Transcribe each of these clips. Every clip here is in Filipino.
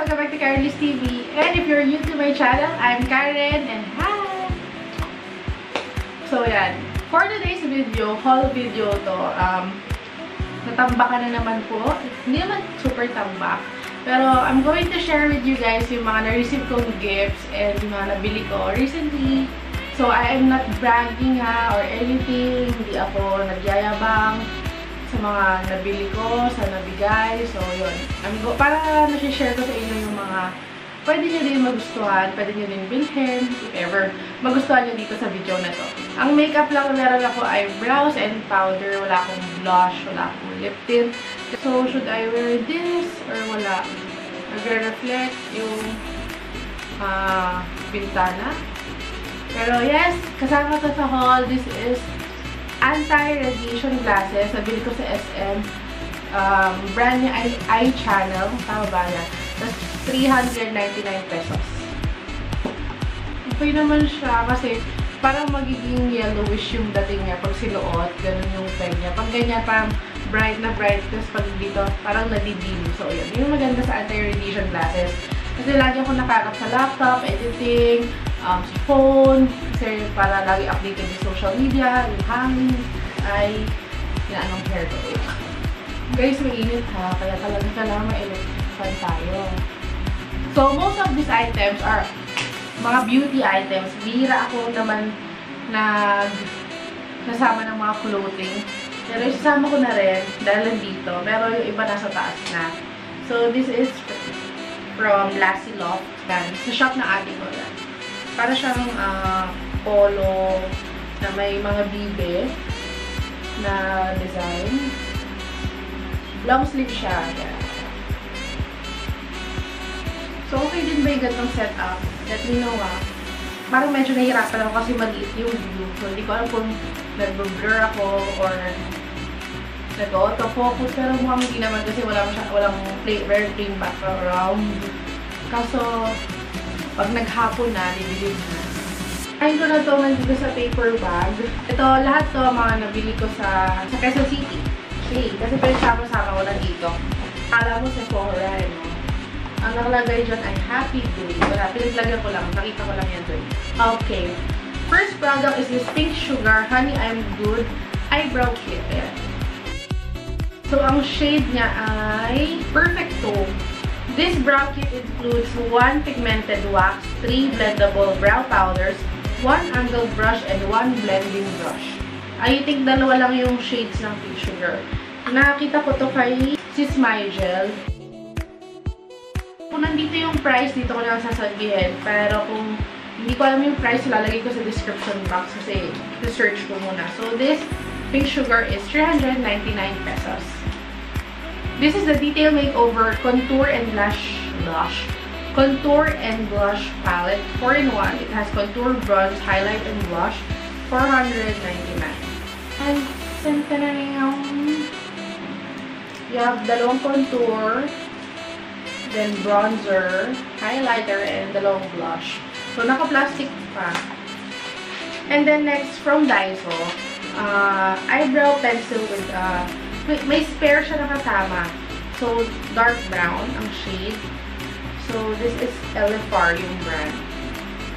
welcome back to Karen's TV. And if you're new to my channel, I'm Karen and hi! So yan, for today's video, haul video to, natambakan na naman po. Hindi naman super tambak. Pero I'm going to share with you guys yung mga na-receive kong gifts and yung mga nabili ko recently. So I am not bragging or anything. Hindi ako nagyayabang sa mga nabili ko, sa nabigay. So, yun. Para na-share ko sa inyo yung mga pwede nyo din magustuhan, pwede nyo din bilhin, if ever magustuhan nyo dito sa video na to. Ang makeup lang na meron ako ay brows and powder. Wala akong blush, wala akong lip tint. So, should I wear this or wala? Nagre-reflect yung bintana. Pero yes, kasama to sa haul. This is anti-radiation glasses. Nabili ko sa SM. Brand niya ay Eye Channel. Tama ba niya? That's 399 pesos. Okay naman siya kasi parang magiging yellowish yung dating niya pag sinuot. Ganun yung peg niya. Pag ganyan, parang bright na bright. Tapos pag dito, parang nadidim. So, yun. Yung maganda sa anti-radiation glasses. Kasi lagi ako nakakap sa laptop, editing, sa phone, kasi para lagi updated sa social media, yung hangin, ay anong hair ko. Guys, mainit ha, kaya talaga kailangan ma-electric fan tayo. So, most of these items are mga beauty items. Bihira ako naman nasama ng mga clothing. Pero isasama ko na rin dahil nandito. Pero yung iba nasa taas na. So, this is from Lassie Loft. Sa shop ng ate ko yan. Para siyang polo na may mga bibe na design. Long sleeve siya. Yan. So, okay din ba yung ganitong setup? Let me know Parang medyo nahihirapan ako kasi maliit yung view. So, hindi ko alam kung nag-blur ako or nag-autofocus. Pero mukhang hindi naman kasi walang very plain background. Kaso, pag naghapon na, nililid na. Kain ko na ito nandito sa paper bag. Ito, lahat to mga nabili ko sa Quezon City. Okay, kasi pinagsama-sama ko lang dito. Akala mo Sephora, no? Ang nakalagay dyan ay Happy Day. Wala, pinaglagyan ko lang. Nakita ko lang yan doon. Okay. First product is this Pink Sugar Honey I'm Good Eyebrow Kit. Ayan. So, ang shade niya ay Perfect Tone. This brow kit includes 1 pigmented wax, 3 blendable brow powders, 1 angled brush, and 1 blending brush. I think dalawa lang yung shades ng Pink Sugar. Nakakita ko to kay Sis Mygel. Kung nandito yung price, dito ko lang sasabihin. Pero kung hindi ko alam yung price, lalagay ko sa description box kasi research ko muna. So this Pink Sugar is 399 pesos. This is the Detail Makeover Contour and Contour and Blush Palette. 4-in-1. It has contour, bronze, highlight, and blush. 499. And you have dalawang contour, then bronzer, highlighter, and dalawang blush. So, naka-plastic pa. And then next, from Daiso, eyebrow pencil with may spare siya na kasama. So, dark brown ang shade. So, this is Elefar yung brand.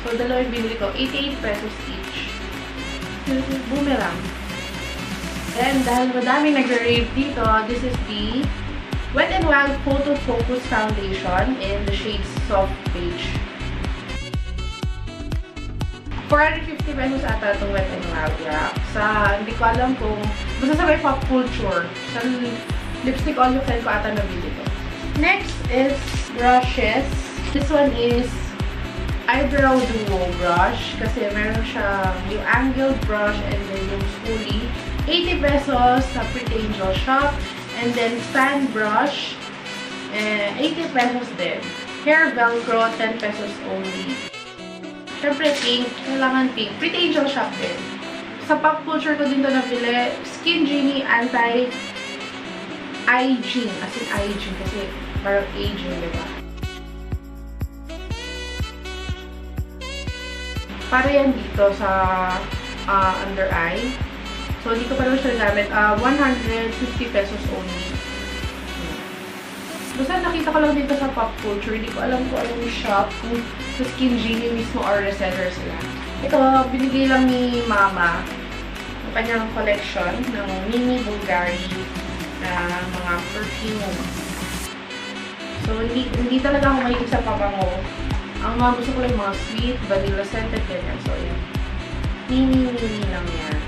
So, dalawa yung binili ko. 88 pesos each. Boomerang. And dahil madaming nag-rave dito, this is the Wet n Wild Photo Focus Foundation in the shade Soft Beige. 450 pesos ata itong Wet n Wild. Yeah. Hindi ko alam kung basta sa may pop culture. Sa lipstick all you can ko ata nabili ko. Next is brushes. This one is Eyebrow Duo brush. Kasi meron siya yung angled brush and then yung spoolie. 80 pesos sa Pretty Angel shop. And then fan brush. 80 pesos din. Hair velcro, 10 pesos only. Siyempre pink. Kailangan pink. Pretty Angel shop din. Sa pop culture ko din ito nabili. Skin Genie Anti-Aging. As in aging kasi parang aging, diba? Para yan dito sa under eye. So, dito pa naman siya gamit. 150 pesos only. Basta nakita ko lang dito sa Pop Culture. Hindi ko alam kung anong shop, kung sa Skin Genie mismo or reseller sila. Ito, binigay lang ni Mama ang kanyang collection ng mini Bulgari na mga perfume. So, hindi talaga ako mahilig sa pabango. Ang mga gusto ko lang mga sweet, vanilla scented, ganyan. So, yan. Mini lang yan.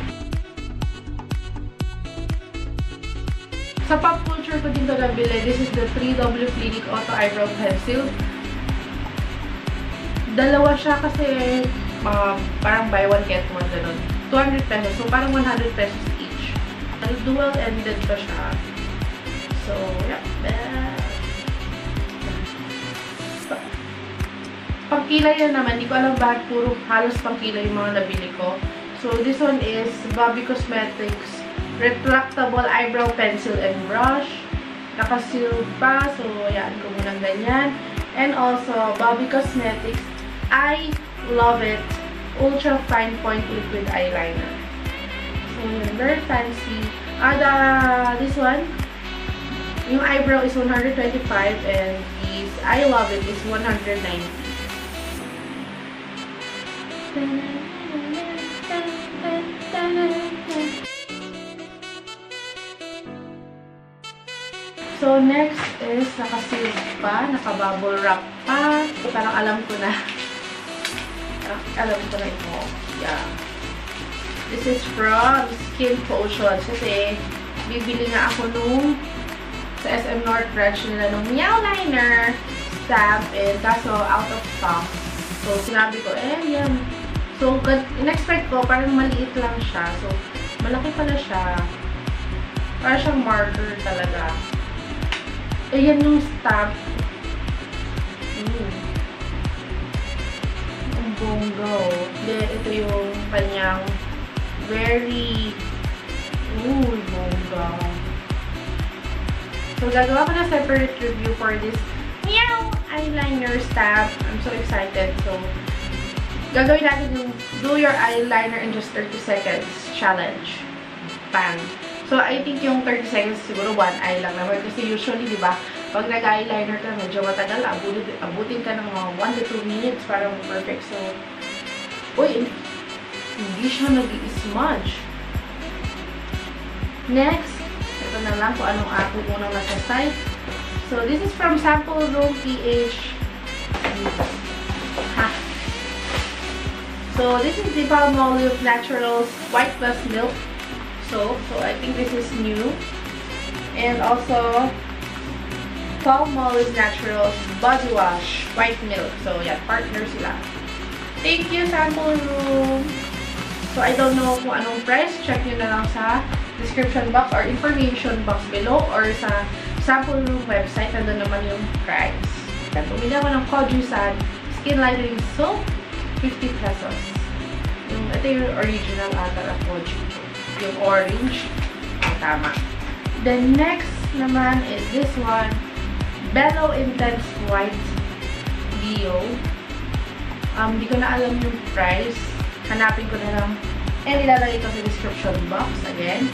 Sa Pop Culture ko din ito nabili. This is the 3W Clinic Auto Eyebrow Pencil. Dalawa siya kasi parang buy one get one ganun. 200 pesos. So, parang 100 pesos each. Dual-ended pa siya. So, yeah. Pangkilay na naman. Hindi ko alam bakit puro halos pangkilay yung mga nabili ko. So, this one is Bobbi Cosmetics Retractable Eyebrow Pencil and Brush. Naka-sealed pa. So, yan ko muna ganyan. And also, Bobbi Cosmetics I Love It Ultra Fine Point Liquid Eyeliner. So, yun. Very fancy. This one, yung eyebrow is 125 and this I Love It is 190. So, next is naka-sealed pa, naka-bubble wrap pa. So, parang alam ko na ito. Yeah. This is from Skin Potions. Kasi, bibili nga ako nung sa SM North branch nila nung Meow Liner stamp. Kaso, out of stock. So, sinabi ko, yan. So, in-expect ko, parang maliit lang siya. So, malaki pala siya. Parang siyang marker talaga. Ayan yung stamp. Ang bongga. Then, ito yung kanyang very bongga. So, gagawa ko na separate review for this Meow eyeliner stamp. I'm so excited. So, gagawin natin yung do your eyeliner in just 30 seconds challenge. Bang! So, I think yung 30 seconds siguro one eye lang naman. Kasi usually, di ba, pag nag-eyeliner ka, medyo matagal, abutin ka ng mga 1 to 2 minutes para perfect. So, uy, hindi siya nag-i-smudge. Next, ito na lang kung anong aking unang nasa site. So, this is from Sample Room PH. So, this is the Palmolive Naturals White Plus Milk soap. So, I think this is new. And also, Palmolive Naturals Body Wash White Milk. So, yeah, partner sila. Thank you, Sample Room! So, I don't know kung anong price. Check nyo na lang sa description box or information box below or sa Sample Room website. Nandun naman yung price. Then, pumili ako ng Kojusan Skin Lightening Soap. 50 pesos. Ito yung original ata na Koju. Yung orange. Tama. The next naman is this one. Bello Intense White Bio. Hindi ko na alam yung price. Hanapin ko na lang. And ilalagay ko sa description box again.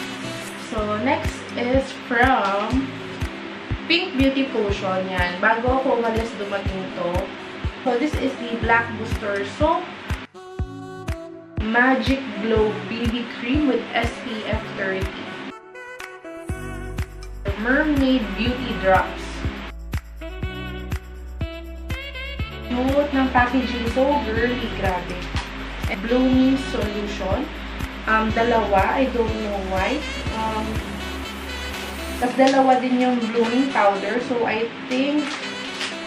So, next is from Pink Beauty Potion. Yan. Bago ako umalis, dumating to. So, this is the Black Booster Soap. Magic Glow BB Cream with SPF 30. Mermaid Beauty Drops. Smooth ng packaging. So girly. Grabe. Blooming Solution. Dalawa. I don't know why. Tapos dalawa din yung blooming powder. So, I think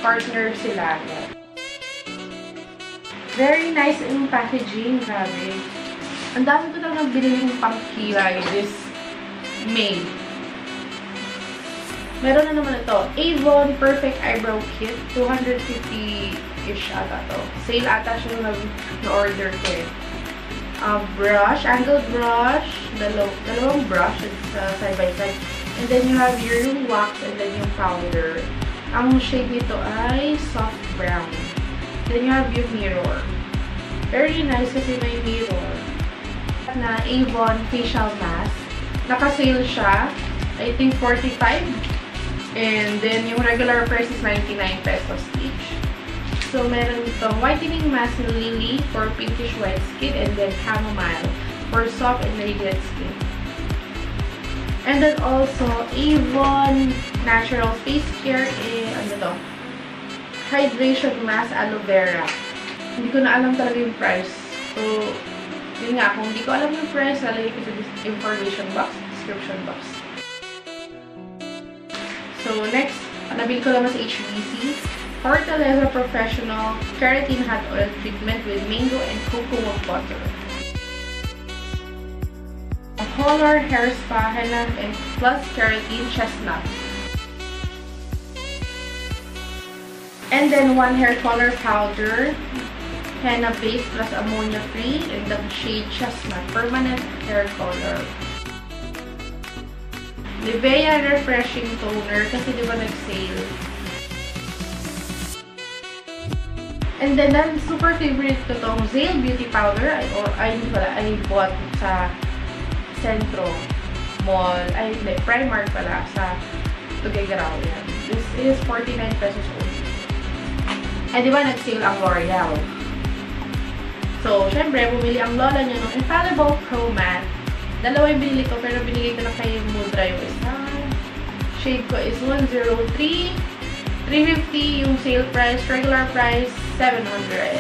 partner sila. Very nice yung packaging. Grabe. Ang dami ko lang nabili yung pangkilay this May. Meron na naman ito. Avon Perfect Eyebrow Kit. 250-ish ata to. Sale ata siya na-order ko eh. Brush. Angled brush. Dalawang brush side by side. And then you have your wax and then yung powder. Ang shade nito ay soft brown. Then you have yung mirror. Very nice kasi may mirror. Na Avon Facial Mask. Naka-sale siya. I think 45. And then, yung regular price is 99 pesos each. So, meron itong whitening mask na Lily for pinkish white skin, and then chamomile for soft and radiant skin. And then also, Avon Natural Face Care, ano to? Hydration Mask Aloe Vera. Hindi ko na alam talaga yung price. So, yun nga, kung hindi ko alam yung price, lalagay ko sa information box, description box. So, next, nabili ko naman sa HBC. Fortaleza Professional Keratin Hot Oil Treatment with Mango and Cocoa Butter. A Color Hair Spa Henna and Plus Keratin Chestnut. And then, 1 hair color powder. Henna base plus ammonia free in the shade Chestnut. Permanent hair color. Nivea Refreshing Toner kasi di ba nag-sale. And then, super favorite ko tong Zale Beauty Powder. I bought sa Centro Mall. Hindi, Primark pala sa Tuguegarao yan. This is 49 pesos only. Di ba nag-sale ang L'Oreal? So, syempre, bumili ang lola niya ng Infallible Pro Matte. Dalawa yung binili ko, pero binigay ko na kay Mudra yung isa. Shade ko is 103. 350 yung sale price. Regular price, 700.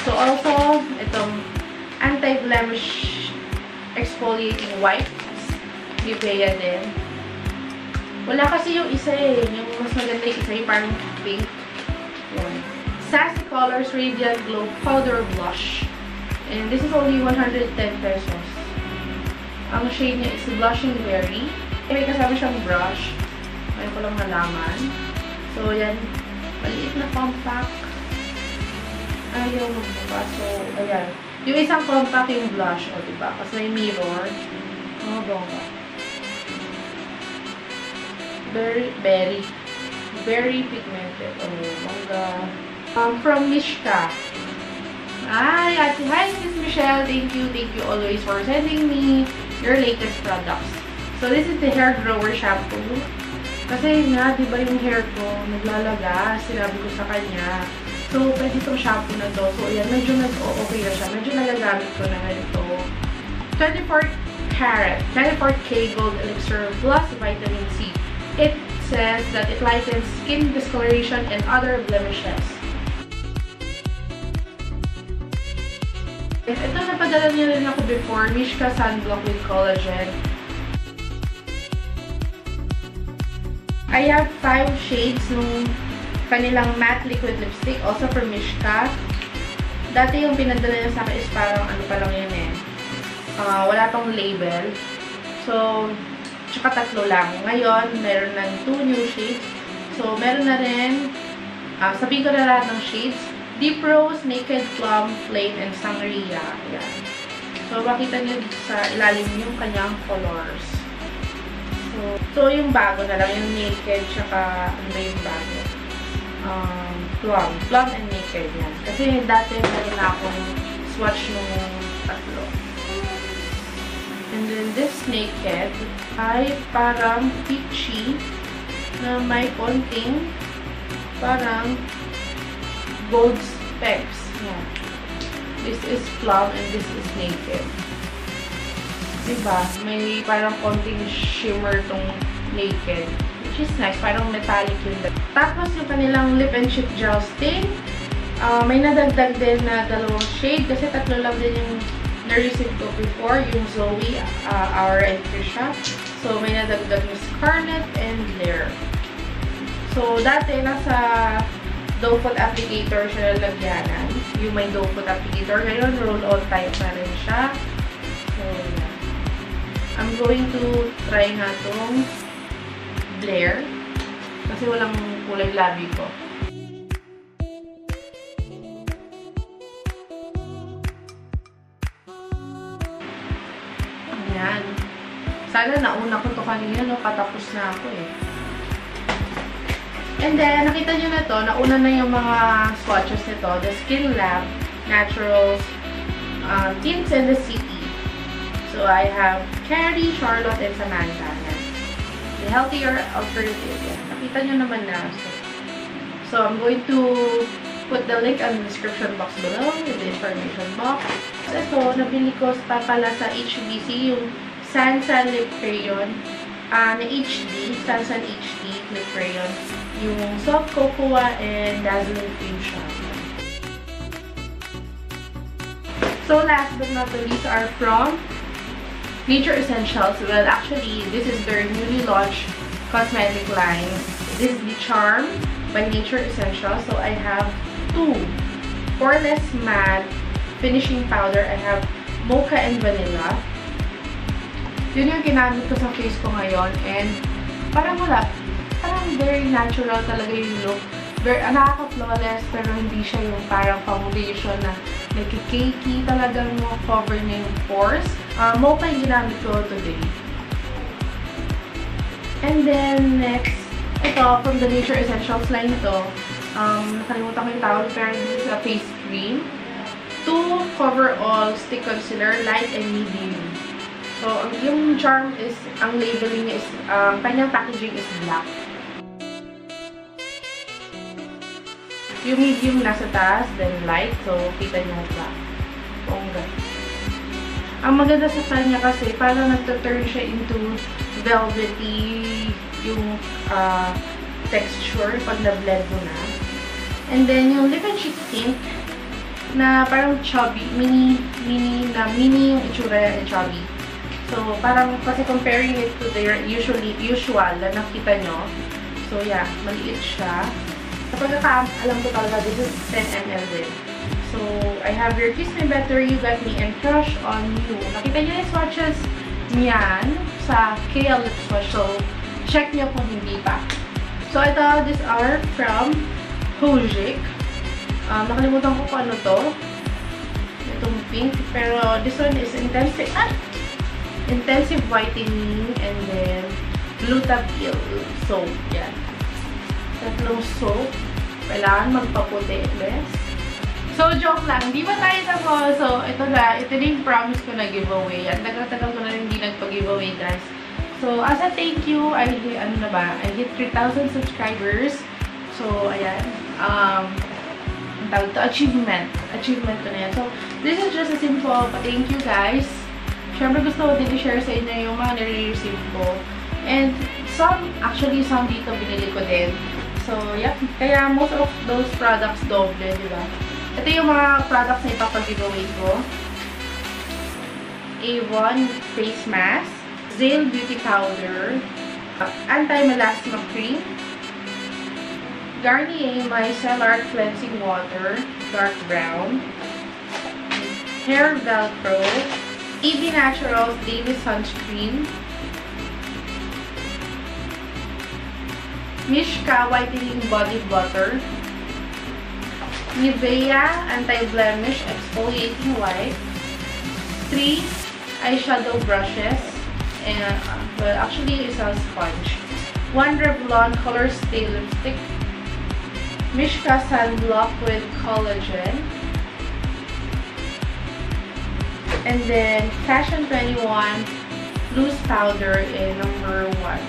So, also, itong anti-blemish exfoliating wipes. Nivea din. Wala kasi yung isa eh. Yung mas maganda yung isa, yung parang pink. Yan. Sassy Colors Radiant Glow Powder Blush. And this is only 110 pesos. Ang shade niya is Blushing Berry. May kasama siyang brush. Ngayon ko lang nalaman. So, yan. Maliit na compact. Ayaw magbuka. So, ayan. Yung isang compact yung blush. O, diba? Kasi may mirror. Oh, bongga. Very pigmented. Oh, bongga. From Mishka. Hi, Miss Michelle. Thank you always for sending me your latest products. So, this is the Hair Grower Shampoo. Kasi nga, di ba yung hair ko, naglalaga, sinabi ko sa kanya. So, pwede itong shampoo na to. So, ayan, medyo nag-okay na siya. Medyo nagagamit ko na ito. 24K Gold Elixir plus Vitamin C. It says that it lightens skin discoloration and other blemishes. Ito, napadala niya rin ako before. Mishka Sunblock with Collagen. I have 5 shades nung kanilang matte liquid lipstick. Also for Mishka. Dati yung pinadala niya sa akin is parang ano pa lang yun eh. Wala tong label. So, tsaka 3 lang. Ngayon, meron ng 2 new shades. So, meron na rin, sabihin ko na lahat ng shades. Deep Rose, Naked Plum, Flame, and Sangria. Ayan. So, makita niyo sa ilalim yung kanyang colors. So yung bago na lang, yung Naked, tsaka ano ba yung bago? Plum and Naked yan. Kasi dati meron na akong swatch nung 3. And then this Naked ay parang peachy na may konting parang gold specks. Yeah. This is Plum and this is Naked. Diba? May parang konting shimmer tong Naked. Which is nice. Parang metallic yun. Tapos yung kanilang lip and cheek gel stain. May nadagdag din na 2 shade. Kasi 3 lang din yung na-receive ko before. Yung Zoe, Aura, and Trisha. So, may nadagdag yung Scarlet and Blair. So, dati nasa doe foot applicator siya lalagyanan. Yung may doe foot applicator. Ngayon, roll-on type na rin siya. So, yeah. I'm going to try na itong Blair. Kasi walang kulay labi ko. Ayan. Sana nauna ko ito kanina, no? Patapos na ako eh. And then, nakita nyo na to, nauna na yung mga swatches nito. The Skin Lab Naturals Tints in the City. So, I have Carrie, Charlotte, and Samantha. Yan. the healthier alternative. Yan. Nakita nyo naman na. So I'm going to put the link on the description box below in the information box. So ito, nabili ko pala sa HBC yung Sansan Lip Crayon na HD, Sansan HD Lip Crayon. Yung Soft Cocoa and Dazzling Fusion. So last but not the least are from Nature Essentials. Well, actually, this is their newly launched cosmetic line. This is the Charm by Nature Essentials. So I have two Poreless Matte Finishing Powder. I have Mocha and Vanilla. Yun yung ginamit ko sa face ko ngayon. And parang wala. Parang very natural talaga yung look. Nakaka-flawless, pero hindi siya yung parang foundation na nagkikakey. Talagang mo cover niya yung pores. Mocha yung ginamit ko today. And then, next, ito, from the Nature Essentials line ito. Nakalimutan ko yung tawag, pero this is a face cream. 2 Cover All Stick Concealer, Light and Medium. So, yung Charm is, ang labeling niya is, kanyang packaging is black. Yung medium nasa taas, then light. So, kita niyo black. Bongga. Ang maganda sa kanya kasi, parang nagtuturn siya into velvety yung texture pag na-blend mo na. And then, yung lip and cheek tint na parang chubby, mini yung itsura yung chubby. So, parang kasi comparing it to their usual na nakita nyo. So, yeah, maliit siya. Kapag alam ko talaga, this is 10 ml din. So, I have your Kiss Me Better, You Got Me, and Crush on You. Nakita nyo yung swatches niyan sa KL Lip Swatch. So, check nyo kung hindi pa. So, ito, these are from Hojic. Nakalimutan ko kung ano to. Itong pink. Pero, this one is intensive whitening and then glutathione soap. Yan. Tatlong soap. Kailangan magpaputi. Best. So, joke lang. Di ba tayo tapos? So, ito na. Ito na yung promise ko na giveaway. At tagal-tagal ko na rin hindi nagpag-giveaway, guys. So, as a thank you, I hit 3,000 subscribers. So, ayan. Ang tawag ito, achievement. Achievement ko na yan. So, this is just a simple thank you, guys. Siyempre, gusto ko din i-share sa inyo yung mga nare-receive ko. And, actually, some dito binili ko din. So, yeah. Kaya, most of those products doble, di ba? Ito yung mga products na ipapag-giveaway ko. A1 Face Mask, Zale Beauty Powder, Anti-Melasma Cream, Garnier Micellar Cleansing Water, Dark Brown, Hair Velcro, EB Naturals Daily Sunscreen, Mishka Whitening Body Butter, Nivea Anti-Blemish Exfoliating Wipe, 3 eyeshadow brushes, and well, actually it's a sponge, 1 Revlon Color Stay Lipstick, Mishka Sunblock with Collagen, and then Fashion 21 Loose Powder in number 1.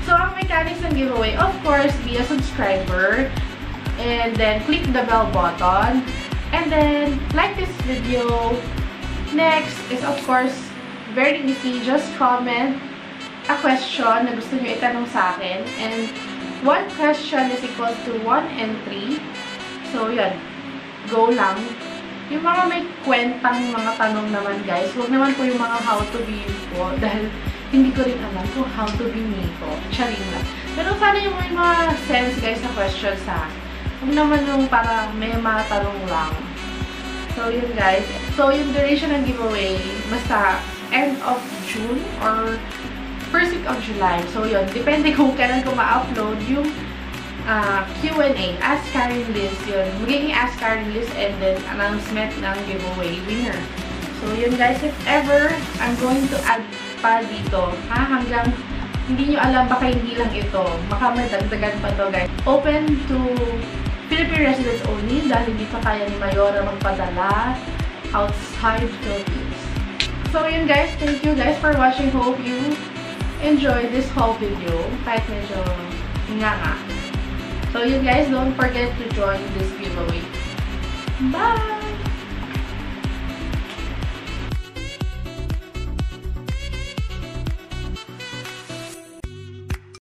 So, ang mechanics ng giveaway, of course, be a subscriber, and then click the bell button, and then like this video. Next is, of course, very easy. Just comment a question na gusto nyo itanong sa akin, and 1 question is equal to 1 entry. So, yun. Go lang. Yung mga may kwentang mga tanong naman, guys, huwag naman po yung mga how to be you po, dahil hindi ko rin alam kung how to be me po. Charing lang. Pero sana yung may mga sense, guys, na questions ha. Huwag naman yung para may mga tanong lang. So, yun, guys. So, yung duration ng giveaway, basta end of June or first week of July. So, yun. Depende kung kailan ko ma-upload yung Q&A. Ask Karen Liz. Yun. Magiging Ask Karen Liz and then announcement ng giveaway winner. So, yun, guys. If ever, I'm going to add pa dito. Hanggang hindi nyo alam, baka hindi lang ito. Baka may dagdagan pa to, guys. Open to Philippine residents only dahil hindi pa kaya ni Mayora magpadala outside Philippines. So, yun guys. Thank you guys for watching. Hope you enjoy this whole video. Kahit medyo nga. So, you guys, don't forget to join this giveaway. Bye!